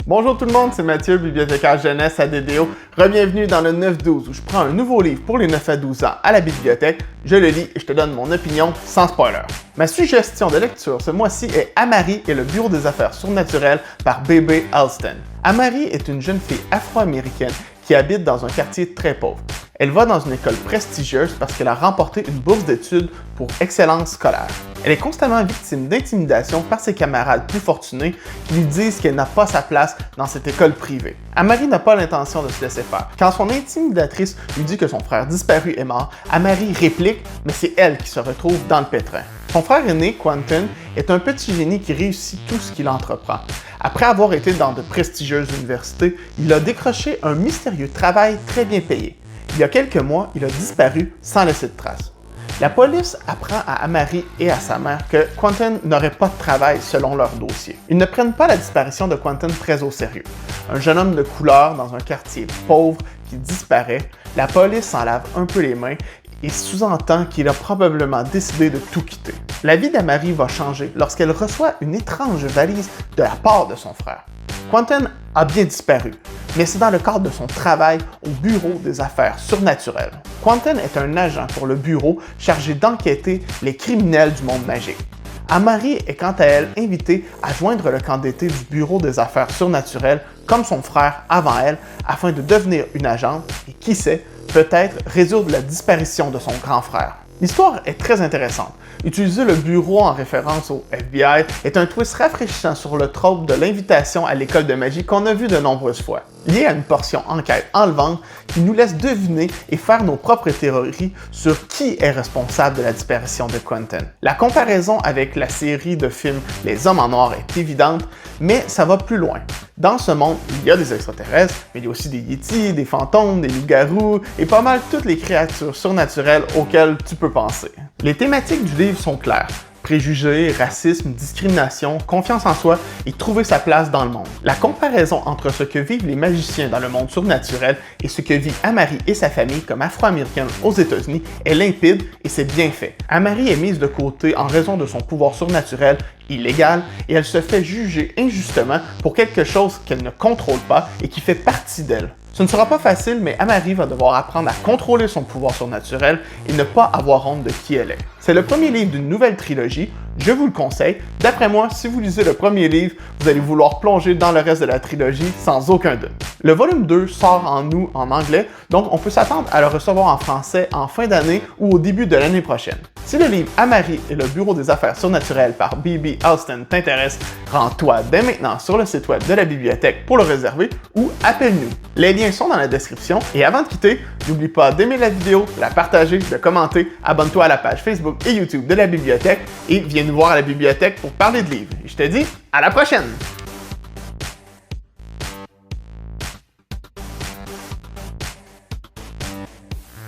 Bonjour tout le monde, c'est Mathieu, bibliothécaire jeunesse à DDO. Re-bienvenue dans le 9-12 où je prends un nouveau livre pour les 9 à 12 ans à la bibliothèque, je le lis et je te donne mon opinion sans spoiler. Ma suggestion de lecture ce mois-ci est Amari et le Bureau des affaires surnaturelles par B.B. Alston. Amari est une jeune fille afro-américaine qui habite dans un quartier très pauvre. Elle va dans une école prestigieuse parce qu'elle a remporté une bourse d'études pour excellence scolaire. Elle est constamment victime d'intimidation par ses camarades plus fortunés qui lui disent qu'elle n'a pas sa place dans cette école privée. Amari n'a pas l'intention de se laisser faire. Quand son intimidatrice lui dit que son frère disparu est mort, Amari réplique, mais c'est elle qui se retrouve dans le pétrin. Son frère aîné, Quentin, est un petit génie qui réussit tout ce qu'il entreprend. Après avoir été dans de prestigieuses universités, il a décroché un mystérieux travail très bien payé. Il y a quelques mois, il a disparu sans laisser de traces. La police apprend à Amari et à sa mère que Quentin n'aurait pas de travail selon leur dossier. Ils ne prennent pas la disparition de Quentin très au sérieux. Un jeune homme de couleur dans un quartier pauvre qui disparaît, la police s'en lave un peu les mains et sous-entend qu'il a probablement décidé de tout quitter. La vie d'Amari va changer lorsqu'elle reçoit une étrange valise de la part de son frère. Quentin a bien disparu, mais c'est dans le cadre de son travail au Bureau des affaires surnaturelles. Quentin est un agent pour le bureau chargé d'enquêter les criminels du monde magique. Amari est quant à elle invitée à joindre le camp d'été du Bureau des affaires surnaturelles comme son frère avant elle afin de devenir une agente et qui sait, peut-être résoudre la disparition de son grand frère. L'histoire est très intéressante. Utiliser le bureau en référence au FBI est un twist rafraîchissant sur le trope de l'invitation à l'école de magie qu'on a vu de nombreuses fois, lié à une portion enquête enlevante qui nous laisse deviner et faire nos propres théories sur qui est responsable de la disparition de Quentin. La comparaison avec la série de films Les Hommes en Noir est évidente, mais ça va plus loin. Dans ce monde, il y a des extraterrestres, mais il y a aussi des yétis, des fantômes, des loups-garous et pas mal toutes les créatures surnaturelles auxquelles tu peux penser. Les thématiques du livre sont claires. Préjugés, racisme, discrimination, confiance en soi et trouver sa place dans le monde. La comparaison entre ce que vivent les magiciens dans le monde surnaturel et ce que vit Amari et sa famille comme afro-américaine aux États-Unis est limpide et c'est bien fait. Amari est mise de côté en raison de son pouvoir surnaturel illégal et elle se fait juger injustement pour quelque chose qu'elle ne contrôle pas et qui fait partie d'elle. Ce ne sera pas facile, mais Amari va devoir apprendre à contrôler son pouvoir surnaturel et ne pas avoir honte de qui elle est. C'est le premier livre d'une nouvelle trilogie, je vous le conseille. D'après moi, si vous lisez le premier livre, vous allez vouloir plonger dans le reste de la trilogie sans aucun doute. Le volume 2 sort en août en anglais, donc on peut s'attendre à le recevoir en français en fin d'année ou au début de l'année prochaine. Si le livre Amari et le Bureau des affaires surnaturelles par B.B. Alston t'intéresse, rends-toi dès maintenant sur le site web de la bibliothèque pour le réserver ou appelle-nous. Les liens sont dans la description et avant de quitter, n'oublie pas d'aimer la vidéo, de la partager, de commenter, abonne-toi à la page Facebook et YouTube de la bibliothèque et viens nous voir à la bibliothèque pour parler de livres. Et je te dis à la prochaine!